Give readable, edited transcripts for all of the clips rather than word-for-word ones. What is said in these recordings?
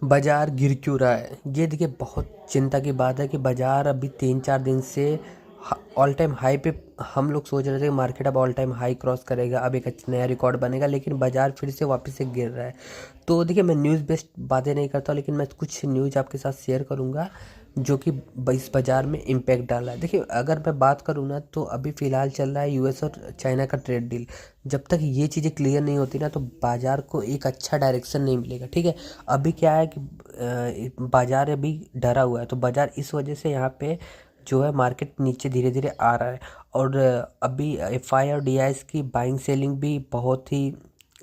बाजार गिर क्यों रहा है? ये देखिए बहुत चिंता की बात है कि बाजार अभी 3-4 दिन से ऑल टाइम हाई पे हम लोग सोच रहे थे कि मार्केट अब ऑल टाइम हाई क्रॉस करेगा, अब एक नया रिकॉर्ड बनेगा, लेकिन बाजार फिर से वापस से गिर रहा है। तो देखिए मैं न्यूज़ बेस्ड बातें नहीं करता, लेकिन मैं कुछ न्यूज़ आपके साथ शेयर करूंगा जो कि इस बाज़ार में इम्पैक्ट डाला है। देखिए अगर मैं बात करूँ ना, तो अभी फ़िलहाल चल रहा है यूएस और चाइना का ट्रेड डील। जब तक ये चीज़ें क्लियर नहीं होती ना, तो बाज़ार को एक अच्छा डायरेक्शन नहीं मिलेगा। ठीक है, अभी क्या है कि बाज़ार अभी डरा हुआ है, तो बाज़ार इस वजह से यहाँ पे जो है मार्केट नीचे धीरे धीरे आ रहा है। और अभी एफआई और डीआईएस की बाइंग सेलिंग भी बहुत ही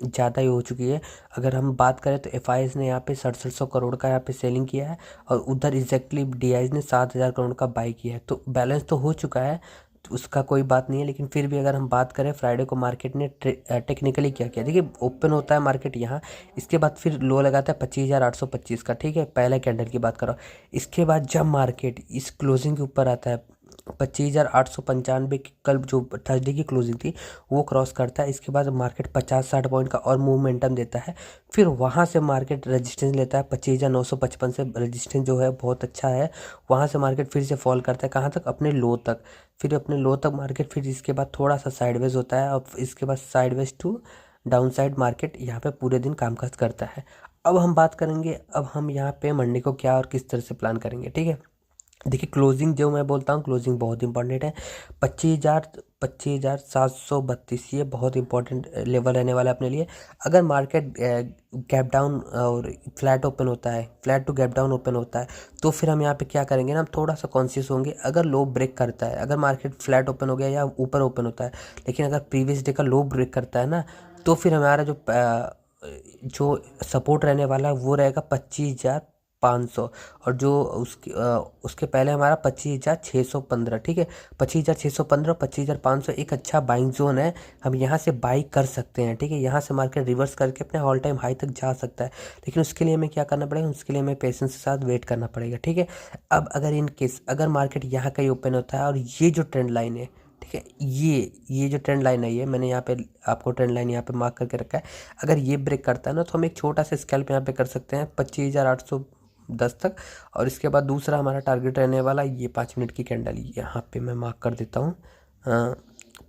ज़्यादा ही हो चुकी है। अगर हम बात करें तो एफआईएस ने यहाँ पे 6700 करोड़ का यहाँ पे सेलिंग किया है, और उधर एग्जैक्टली डीआईएस ने 7000 करोड़ का बाई किया है। तो बैलेंस तो हो चुका है, तो उसका कोई बात नहीं है। लेकिन फिर भी अगर हम बात करें, फ्राइडे को मार्केट ने टेक्निकली क्या किया, देखिए ओपन होता है मार्केट यहाँ, इसके बाद फिर लो लगाता है 25,825 का। ठीक है, पहले कैंडल की बात करो। इसके बाद जब मार्केट इस क्लोजिंग के ऊपर आता है 25,895 की, कल जो थर्सडे की क्लोजिंग थी, वो क्रॉस करता है, इसके बाद मार्केट 50-60 पॉइंट का और मोमेंटम देता है। फिर वहाँ से मार्केट रेजिस्टेंस लेता है 25,955 से। रेजिस्टेंस जो है बहुत अच्छा है। वहाँ से मार्केट फिर से फॉल करता है, कहाँ तक? अपने लो तक। फिर अपने लो तक मार्केट, फिर इसके बाद थोड़ा सा साइडवेज होता है, और इसके बाद sideways to down side market यहाँ पे पूरे दिन कामकाज करता है। अब हम बात करेंगे, अब हम यहाँ पे मंडे को क्या और किस तरह से प्लान करेंगे। ठीक है, देखिए क्लोजिंग जो मैं बोलता हूँ, क्लोजिंग बहुत इंपॉर्टेंट है। 25,732 ये बहुत इंपॉर्टेंट लेवल रहने वाला है अपने लिए। अगर मार्केट गैप डाउन और फ्लैट ओपन होता है, flat to gap down open होता है, तो फिर हम यहाँ पे क्या करेंगे ना, हम थोड़ा सा कॉन्शियस होंगे। अगर लो ब्रेक करता है, अगर मार्केट फ्लैट ओपन हो गया या ऊपर ओपन होता है, लेकिन अगर प्रीवियस डे का लो ब्रेक करता है ना, तो फिर हमारा जो सपोर्ट रहने वाला है वो रहेगा 25,500। और जो उसके पहले हमारा 25,615। ठीक है, 25,615, 25,500 एक अच्छा बाइंग जोन है। हम यहाँ से बाई कर सकते हैं। ठीक है, यहाँ से मार्केट रिवर्स करके अपने ऑल टाइम हाई तक जा सकता है, लेकिन उसके लिए हमें क्या करना पड़ेगा? उसके लिए हमें पेशेंस के साथ वेट करना पड़ेगा। ठीक है, अब अगर इन केस अगर मार्केट यहाँ का ही ओपन होता है, और ये जो ट्रेंड लाइन है, ठीक है, ये जो ट्रेंड लाइन है, ये मैंने यहाँ पे आपको ट्रेंड लाइन यहाँ पे मार्क करके रखा है। अगर ये ब्रेक करता है ना, तो हम एक छोटा सा स्कैल्प यहाँ पे कर सकते हैं 25,810 तक। और इसके बाद दूसरा हमारा टारगेट रहने वाला ये 5 मिनट की कैंडल, यहाँ पे मैं मार्क कर देता हूँ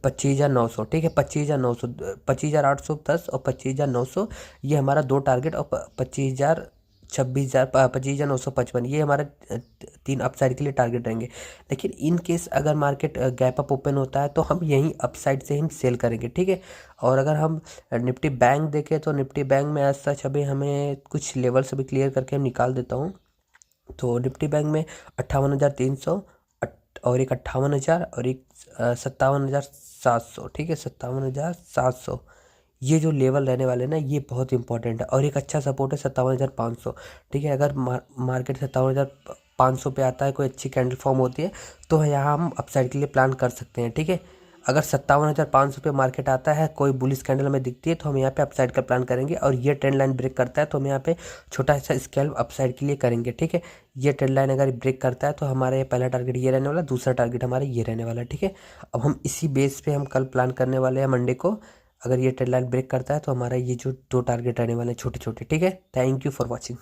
25,900। ठीक है, 25,900, 25,810 और 25,900, ये हमारा दो टारगेट। और 25,000, 26,000, 25,955, ये हमारे तीन अपसाइड के लिए टारगेट रहेंगे। लेकिन इन केस अगर मार्केट गैप अप ओपन होता है, तो हम यहीं अपसाइड से हम सेल करेंगे। ठीक है, और अगर हम निफ्टी बैंक देखें, तो निफ्टी बैंक में एज सच अभी हमें कुछ लेवल्स अभी क्लियर करके हम निकाल देता हूँ। तो निफ्टी बैंक में 58,300, और एक 58,000, और एक 57,700। ठीक है, 57,700, ये जो लेवल रहने वाले हैं ना, ये बहुत इंपॉर्टेंट है। और एक अच्छा सपोर्ट है 57,500। ठीक है, अगर मार्केट 57,500 पे आता है, कोई अच्छी कैंडल फॉर्म होती है, तो यहाँ हम अपसाइड के लिए प्लान कर सकते हैं। ठीक है, अगर 57,500 पे मार्केट आता है, कोई बुलिश कैंडल हमें दिखती है, तो हम यहाँ पे अपसाइड का प्लान करेंगे। और ये ट्रेंड लाइन ब्रेक करता है, तो हम यहाँ पे छोटा सा स्केल अपसाइड के लिए करेंगे। ठीक है, ये ट्रेंड लाइन अगर ब्रेक करता है, तो हमारा ये पहला टारगेट ये रहने वाला, दूसरा टारगेट हमारा ये रहने वाला है। ठीक है, अब हम इसी बेस पे हम कल प्लान करने वाले हैं मंडे को। अगर ये ट्रेंड लाइन ब्रेक करता है, तो हमारा ये जो दो टारगेट रहने वाले हैं छोटे छोटे। ठीक है, थैंक यू फॉर वॉचिंग।